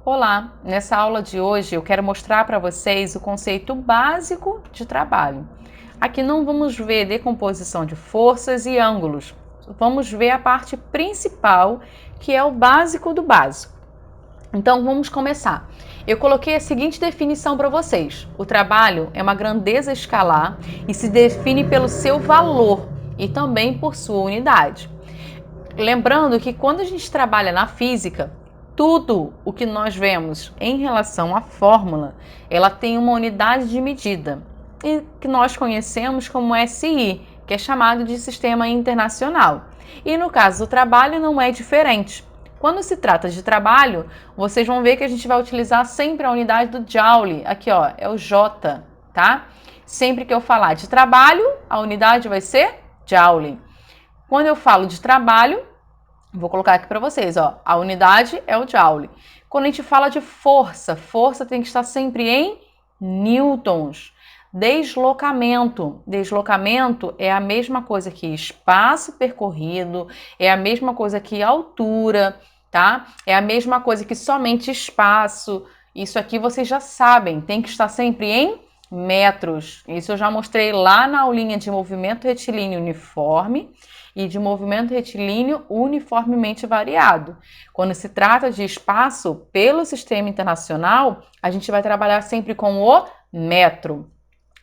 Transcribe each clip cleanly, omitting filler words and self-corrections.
Olá! Nessa aula de hoje eu quero mostrar para vocês o conceito básico de trabalho. Aqui não vamos ver decomposição de forças e ângulos, vamos ver a parte principal, que é o básico do básico. Então vamos começar. Eu coloquei a seguinte definição para vocês: o trabalho é uma grandeza escalar e se define pelo seu valor e também por sua unidade. Lembrando que quando a gente trabalha na física, tudo o que nós vemos em relação à fórmula, ela tem uma unidade de medida, e que nós conhecemos como SI, que é chamado de Sistema Internacional. E no caso do trabalho não é diferente. Quando se trata de trabalho, vocês vão ver que a gente vai utilizar sempre a unidade do Joule. Aqui, ó, é o J, tá? Sempre que eu falar de trabalho, a unidade vai ser Joule. Quando eu falo de trabalho, vou colocar aqui para vocês, ó, a unidade é o Joule. Quando a gente fala de força, força tem que estar sempre em newtons. Deslocamento é a mesma coisa que espaço percorrido, é a mesma coisa que altura, tá? É a mesma coisa que somente espaço. Isso aqui vocês já sabem, tem que estar sempre em metros. Isso eu já mostrei lá na aulinha de movimento retilíneo uniforme e de movimento retilíneo uniformemente variado. Quando se trata de espaço pelo sistema internacional, a gente vai trabalhar sempre com o metro.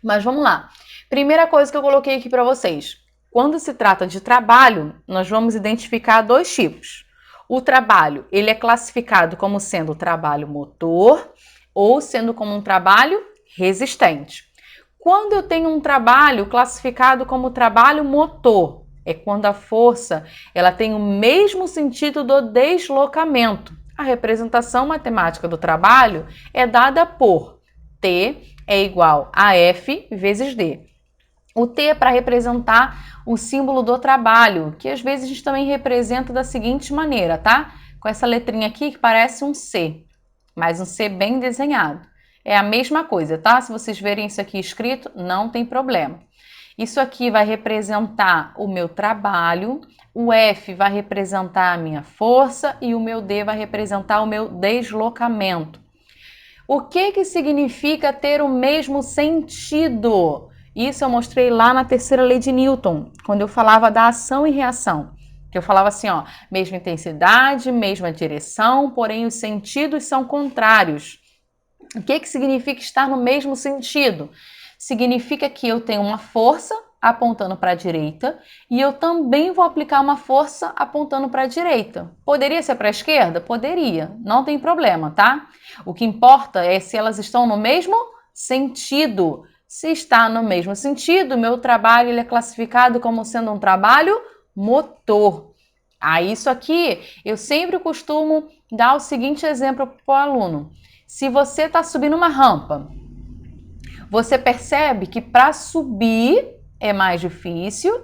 Mas vamos lá. Primeira coisa que eu coloquei aqui para vocês. Quando se trata de trabalho, nós vamos identificar dois tipos. O trabalho, ele é classificado como sendo trabalho motor ou sendo como um trabalho resistente. Quando eu tenho um trabalho classificado como trabalho motor, é quando a força ela tem o mesmo sentido do deslocamento. A representação matemática do trabalho é dada por T é igual a F vezes D. O T é para representar o símbolo do trabalho, que às vezes a gente também representa da seguinte maneira, tá? Com essa letrinha aqui que parece um C, mas um C bem desenhado. É a mesma coisa, tá? Se vocês verem isso aqui escrito, não tem problema. Isso aqui vai representar o meu trabalho, o F vai representar a minha força e o meu D vai representar o meu deslocamento. O que significa ter o mesmo sentido? Isso eu mostrei lá na terceira lei de Newton, quando eu falava da ação e reação. Que eu falava assim, ó, mesma intensidade, mesma direção, porém os sentidos são contrários. O que significa estar no mesmo sentido? Significa que eu tenho uma força apontando para a direita e eu também vou aplicar uma força apontando para a direita. Poderia ser para a esquerda? Poderia, não tem problema, tá? O que importa é se elas estão no mesmo sentido. Se está no mesmo sentido, meu trabalho ele é classificado como sendo um trabalho motor. Isso aqui eu sempre costumo dar o seguinte exemplo para o aluno. Se você está subindo uma rampa, você percebe que para subir é mais difícil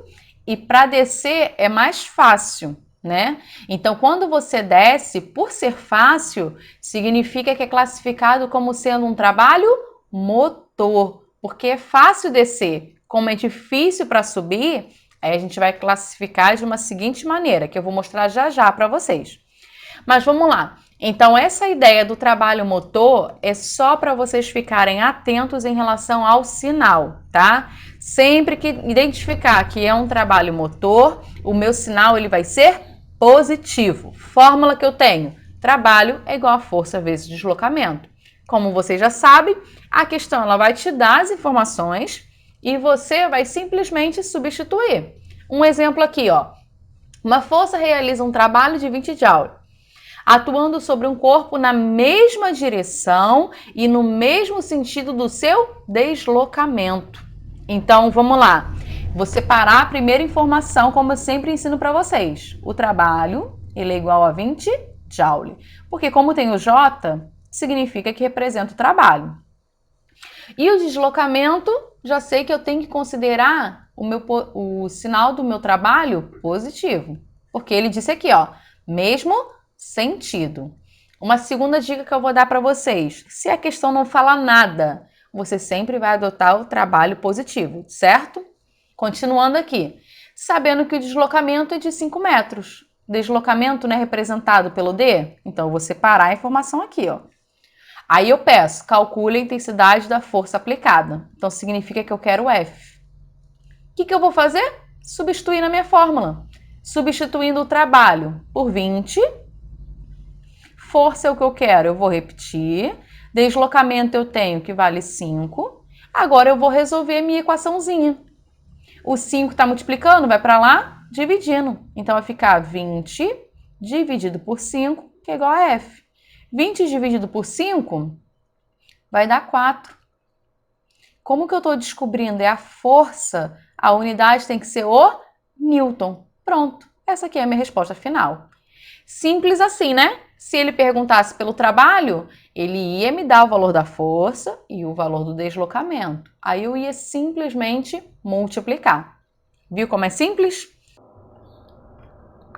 e para descer é mais fácil, né? Então, quando você desce, por ser fácil, significa que é classificado como sendo um trabalho motor, porque é fácil descer. Como é difícil para subir, aí a gente vai classificar de uma seguinte maneira, que eu vou mostrar já já para vocês. Mas vamos lá. Então, essa ideia do trabalho motor é só para vocês ficarem atentos em relação ao sinal, tá? Sempre que identificar que é um trabalho motor, o meu sinal ele vai ser positivo. Fórmula que eu tenho: trabalho é igual a força vezes deslocamento. Como vocês já sabem, a questão ela vai te dar as informações e você vai simplesmente substituir. Um exemplo aqui, ó. Uma força realiza um trabalho de 20 joules. Atuando sobre um corpo na mesma direção e no mesmo sentido do seu deslocamento. Então, vamos lá. Vou separar a primeira informação, como eu sempre ensino para vocês. O trabalho, ele é igual a 20 joule. Porque como tem o J, significa que representa o trabalho. E o deslocamento, já sei que eu tenho que considerar o sinal do meu trabalho positivo. Porque ele disse aqui, ó, mesmo sentido. Uma segunda dica que eu vou dar para vocês: se a questão não fala nada, você sempre vai adotar o trabalho positivo, certo? Continuando aqui, sabendo que o deslocamento é de 5 metros. deslocamento, né, representado pelo D? Então, eu vou separar a informação aqui, ó. Aí eu peço, calcule a intensidade da força aplicada. Então, significa que eu quero F. O que eu vou fazer? Substituir na minha fórmula. Substituindo o trabalho por 20. Força é o que eu quero, eu vou repetir. Deslocamento eu tenho, que vale 5. Agora eu vou resolver a minha equaçãozinha. O 5 está multiplicando, vai para lá, dividindo. Então, vai ficar 20 dividido por 5, que é igual a F. 20 dividido por 5 vai dar 4. Como que eu estou descobrindo? É a força. A unidade tem que ser o Newton. Pronto. Essa aqui é a minha resposta final. Simples assim, né? Se ele perguntasse pelo trabalho, ele ia me dar o valor da força e o valor do deslocamento. Aí eu ia simplesmente multiplicar. Viu como é simples?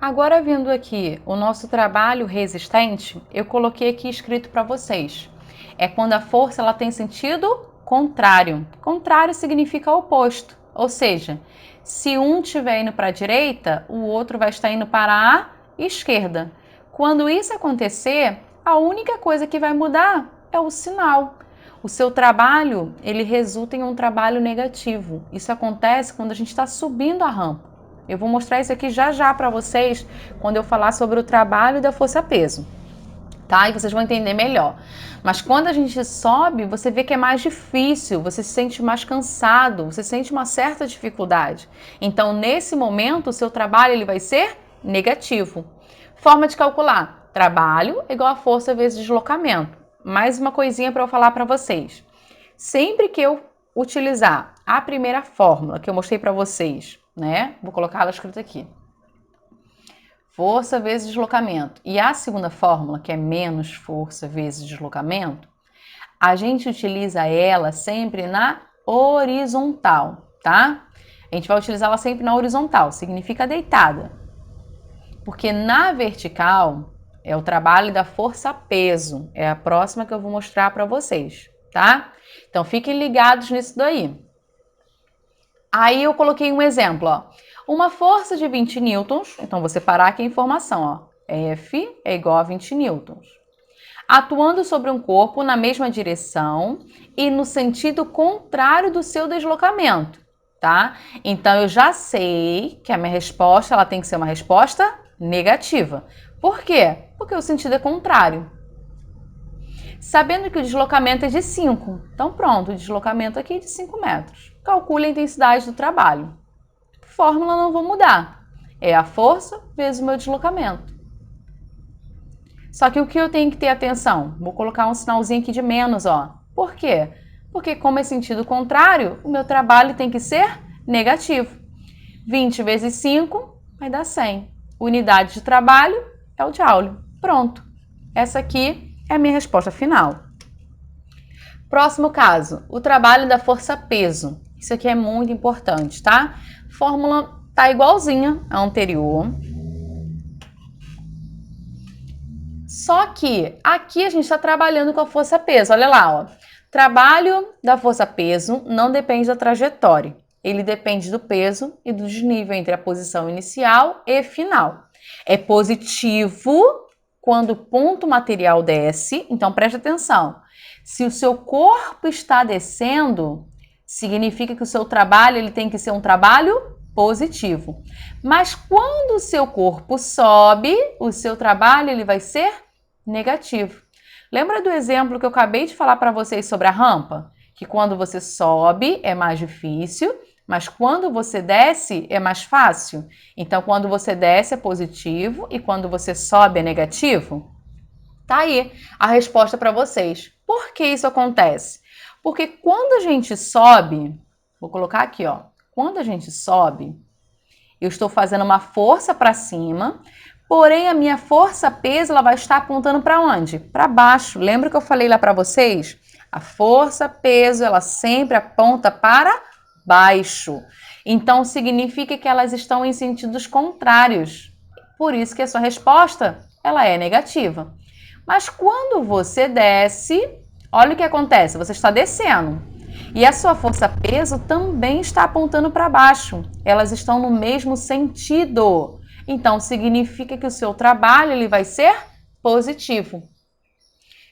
Agora, vendo aqui o nosso trabalho resistente, eu coloquei aqui escrito para vocês. É quando a força ela tem sentido contrário. Contrário significa oposto. Ou seja, se um estiver indo para a direita, o outro vai estar indo para a esquerda. Quando isso acontecer, a única coisa que vai mudar é o sinal. O seu trabalho, ele resulta em um trabalho negativo. Isso acontece quando a gente está subindo a rampa. Eu vou mostrar isso aqui já já para vocês quando eu falar sobre o trabalho da força-peso, tá? E vocês vão entender melhor. Mas quando a gente sobe, você vê que é mais difícil, você se sente mais cansado, você sente uma certa dificuldade. Então, nesse momento, o seu trabalho ele vai ser negativo. Forma de calcular: trabalho igual a força vezes deslocamento. Mais uma coisinha para eu falar para vocês. Sempre que eu utilizar a primeira fórmula que eu mostrei para vocês, né? Vou colocar ela escrita aqui. Força vezes deslocamento. E a segunda fórmula, que é menos força vezes deslocamento, a gente utiliza ela sempre na horizontal, tá? A gente vai utilizar ela sempre na horizontal, significa deitada. Porque na vertical é o trabalho da força-peso. É a próxima que eu vou mostrar para vocês, tá? Então fiquem ligados nisso daí. Aí eu coloquei um exemplo, ó. Uma força de 20 newtons, então vou separar aqui a informação, ó. F é igual a 20 newtons. Atuando sobre um corpo na mesma direção e no sentido contrário do seu deslocamento, tá? Então eu já sei que a minha resposta ela tem que ser uma resposta negativa. Por quê? Porque o sentido é contrário. Sabendo que o deslocamento é de 5. Então pronto, o deslocamento aqui é de 5 metros. Calcule a intensidade do trabalho. Fórmula não vou mudar. É a força vezes o meu deslocamento. Só que o que eu tenho que ter atenção? Vou colocar um sinalzinho aqui de menos, ó. Por quê? Porque como é sentido contrário, o meu trabalho tem que ser negativo. 20 vezes 5 vai dar 100. Unidade de trabalho é o joule. Pronto. Essa aqui é a minha resposta final. Próximo caso, o trabalho da força-peso. Isso aqui é muito importante, tá? Fórmula tá igualzinha à anterior. Só que aqui a gente está trabalhando com a força-peso. Olha lá, ó. Trabalho da força-peso não depende da trajetória. Ele depende do peso e do desnível entre a posição inicial e final. É positivo quando o ponto material desce. Então, preste atenção. Se o seu corpo está descendo, significa que o seu trabalho ele tem que ser um trabalho positivo. Mas quando o seu corpo sobe, o seu trabalho ele vai ser negativo. Lembra do exemplo que eu acabei de falar para vocês sobre a rampa? Que quando você sobe é mais difícil, mas quando você desce é mais fácil. Então, quando você desce é positivo e quando você sobe é negativo? Tá aí a resposta para vocês. Por que isso acontece? Porque quando a gente sobe, vou colocar aqui, ó. Quando a gente sobe, eu estou fazendo uma força para cima, porém a minha força-peso ela vai estar apontando para onde? Para baixo. Lembra que eu falei lá para vocês? A força-peso ela sempre aponta para baixo. Então significa que elas estão em sentidos contrários. Por isso que a sua resposta ela é negativa. Mas quando você desce, olha o que acontece, você está descendo. E a sua força-peso também está apontando para baixo. Elas estão no mesmo sentido. Então, significa que o seu trabalho ele vai ser positivo.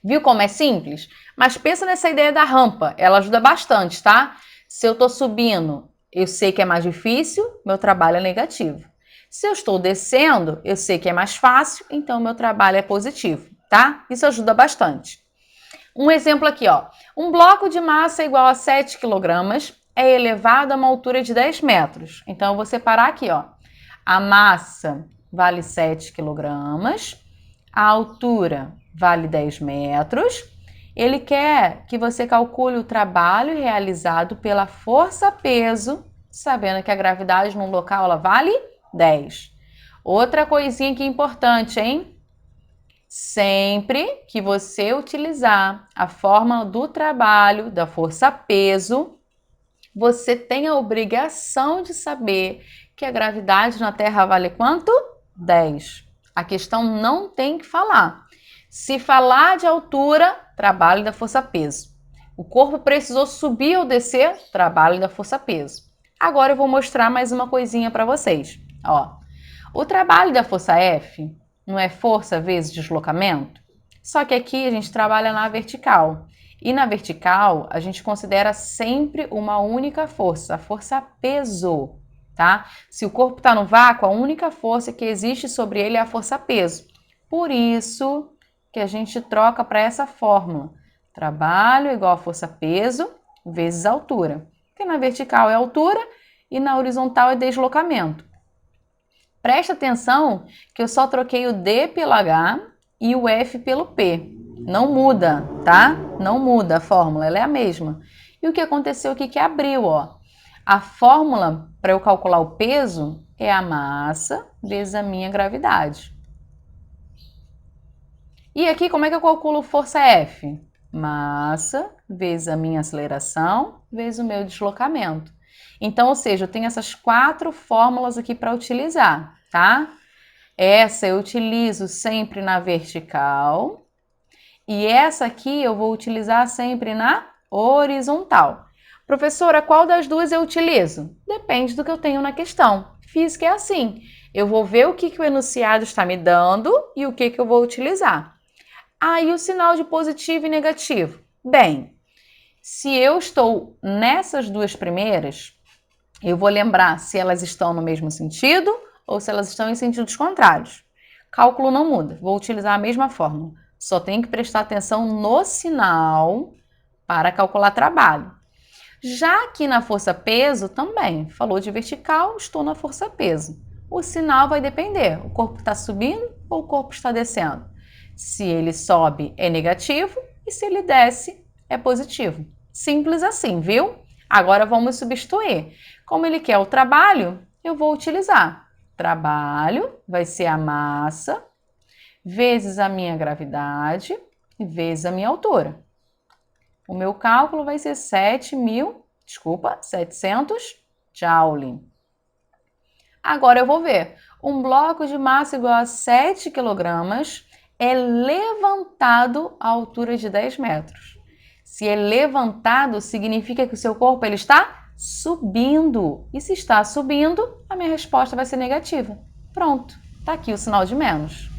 Viu como é simples? Mas pensa nessa ideia da rampa, ela ajuda bastante, tá? Se eu estou subindo, eu sei que é mais difícil, meu trabalho é negativo. Se eu estou descendo, eu sei que é mais fácil, então meu trabalho é positivo, tá? Isso ajuda bastante. Um exemplo aqui, ó. Um bloco de massa igual a 7 kg é elevado a uma altura de 10 metros. Então, eu vou separar aqui, ó. A massa vale 7 kg, a altura vale 10 metros. Ele quer que você calcule o trabalho realizado pela força-peso, sabendo que a gravidade num local ela vale 10. Outra coisinha que é importante, hein? Sempre que você utilizar a fórmula do trabalho, da força-peso, você tem a obrigação de saber que a gravidade na Terra vale quanto? 10. A questão não tem que falar. Se falar de altura, trabalho da força-peso. O corpo precisou subir ou descer, trabalho da força-peso. Agora eu vou mostrar mais uma coisinha para vocês. Ó, o trabalho da força F não é força vezes deslocamento? Só que aqui a gente trabalha na vertical. E na vertical, a gente considera sempre uma única força, a força peso, tá? Se o corpo está no vácuo, a única força que existe sobre ele é a força peso. Por isso que a gente troca para essa fórmula. Trabalho igual a força peso vezes altura. Porque na vertical é altura e na horizontal é deslocamento. Presta atenção que eu só troquei o D pelo H e o F pelo P. Não muda, tá? Não muda a fórmula, ela é a mesma. E o que aconteceu aqui que abriu, ó. A fórmula para eu calcular o peso é a massa vezes a minha gravidade. E aqui, como é que eu calculo força F? Massa vezes a minha aceleração vezes o meu deslocamento. Então, ou seja, eu tenho essas 4 fórmulas aqui para utilizar, tá? Essa eu utilizo sempre na vertical e essa aqui eu vou utilizar sempre na horizontal. Professora, qual das duas eu utilizo? Depende do que eu tenho na questão. Física é assim, eu vou ver o que o enunciado está me dando e o que eu vou utilizar. Aí o sinal de positivo e negativo. Bem, se eu estou nessas duas primeiras, eu vou lembrar se elas estão no mesmo sentido ou se elas estão em sentidos contrários. Cálculo não muda, vou utilizar a mesma fórmula. Só tenho que prestar atenção no sinal para calcular trabalho. Já aqui na força-peso também, falou de vertical, estou na força-peso. O sinal vai depender, o corpo está subindo ou o corpo está descendo. Se ele sobe, é negativo e se ele desce, é positivo. Simples assim, viu? Agora vamos substituir. Como ele quer o trabalho, eu vou utilizar. Trabalho vai ser a massa vezes a minha gravidade vezes a minha altura. O meu cálculo vai ser 700 Joule. Agora eu vou ver. Um bloco de massa igual a 7 kg é levantado à altura de 10 metros. Se é levantado, significa que o seu corpo ele está subindo. E se está subindo, a minha resposta vai ser negativa. Pronto, está aqui o sinal de menos.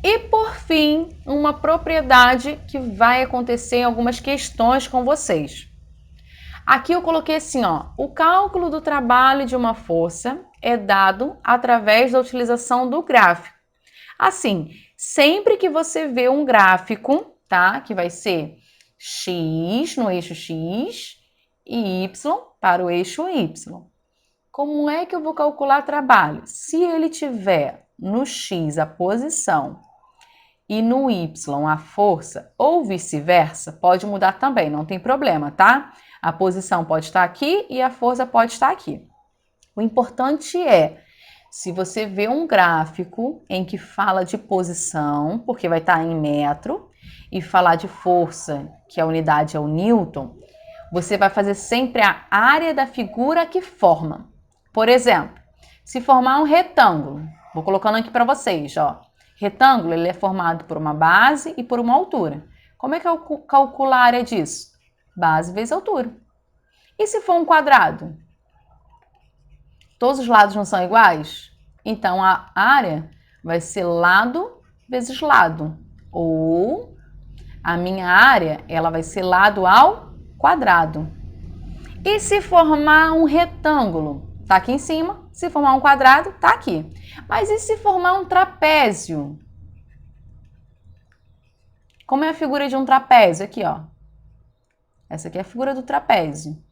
E por fim, uma propriedade que vai acontecer em algumas questões com vocês. Aqui eu coloquei assim, ó, o cálculo do trabalho de uma força é dado através da utilização do gráfico. Assim, sempre que você vê um gráfico, tá? Que vai ser x no eixo x e y para o eixo y. Como é que eu vou calcular trabalho? Se ele tiver no x a posição e no y a força, ou vice-versa, pode mudar também, não tem problema, tá? A posição pode estar aqui e a força pode estar aqui. O importante é, se você vê um gráfico em que fala de posição, porque vai estar em metro, e falar de força, que a unidade é o Newton, você vai fazer sempre a área da figura que forma. Por exemplo, se formar um retângulo, vou colocando aqui para vocês, ó. Retângulo, ele é formado por uma base e por uma altura. Como é que eu calculo a área disso? Base vezes altura. E se for um quadrado? Todos os lados não são iguais? Então, a área vai ser lado vezes lado. Ou a minha área, ela vai ser lado ao quadrado. E se formar um retângulo? Tá aqui em cima. Se formar um quadrado, tá aqui. Mas e se formar um trapézio? Como é a figura de um trapézio? Aqui, ó. Essa aqui é a figura do trapézio.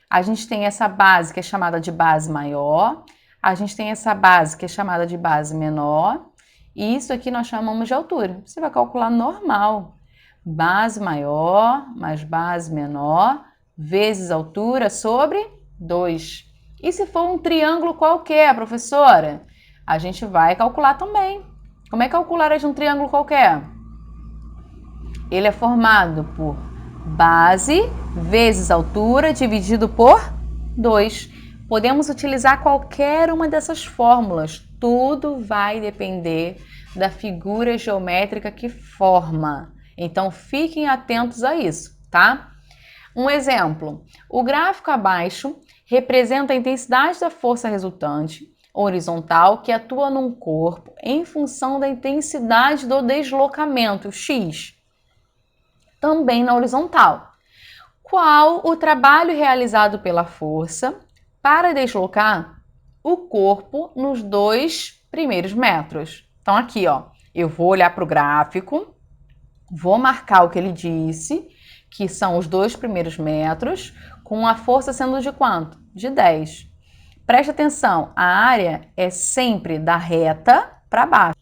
A gente tem essa base que é chamada de base maior. A gente tem essa base que é chamada de base menor. E isso aqui nós chamamos de altura. Você vai calcular normal. Base maior mais base menor vezes altura sobre 2. E se for um triângulo qualquer, professora? A gente vai calcular também. Como é que calcular a área de um triângulo qualquer? Ele é formado por base vezes altura dividido por 2. Podemos utilizar qualquer uma dessas fórmulas. Tudo vai depender da figura geométrica que forma. Então, fiquem atentos a isso, tá? Um exemplo. O gráfico abaixo representa a intensidade da força resultante horizontal que atua num corpo em função da intensidade do deslocamento, x, também na horizontal. Qual o trabalho realizado pela força para deslocar o corpo nos 2 primeiros metros? Então, aqui, ó, eu vou olhar para o gráfico, vou marcar o que ele disse, que são os 2 primeiros metros, com a força sendo de quanto? De 10. Preste atenção, a área é sempre da reta para baixo.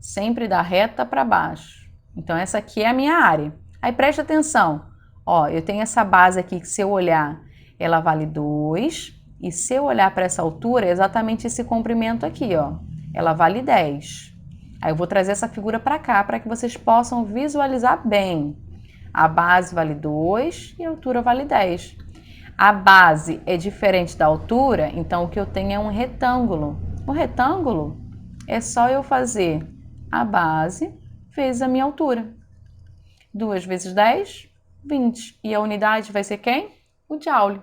Sempre da reta para baixo. Então, essa aqui é a minha área. Aí, preste atenção. Ó, eu tenho essa base aqui que, se eu olhar, ela vale 2. E se eu olhar para essa altura, é exatamente esse comprimento aqui, ó. Ela vale 10. Aí, eu vou trazer essa figura para cá, para que vocês possam visualizar bem. A base vale 2 e a altura vale 10. A base é diferente da altura, então o que eu tenho é um retângulo. O retângulo é só eu fazer a base vezes a minha altura. 2 vezes 10, 20. E a unidade vai ser quem? O joule.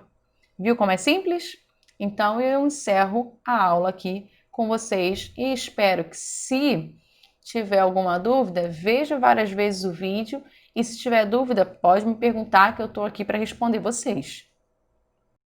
Viu como é simples? Então, eu encerro a aula aqui com vocês e espero que, se tiver alguma dúvida, veja várias vezes o vídeo e, se tiver dúvida, pode me perguntar que eu estou aqui para responder vocês.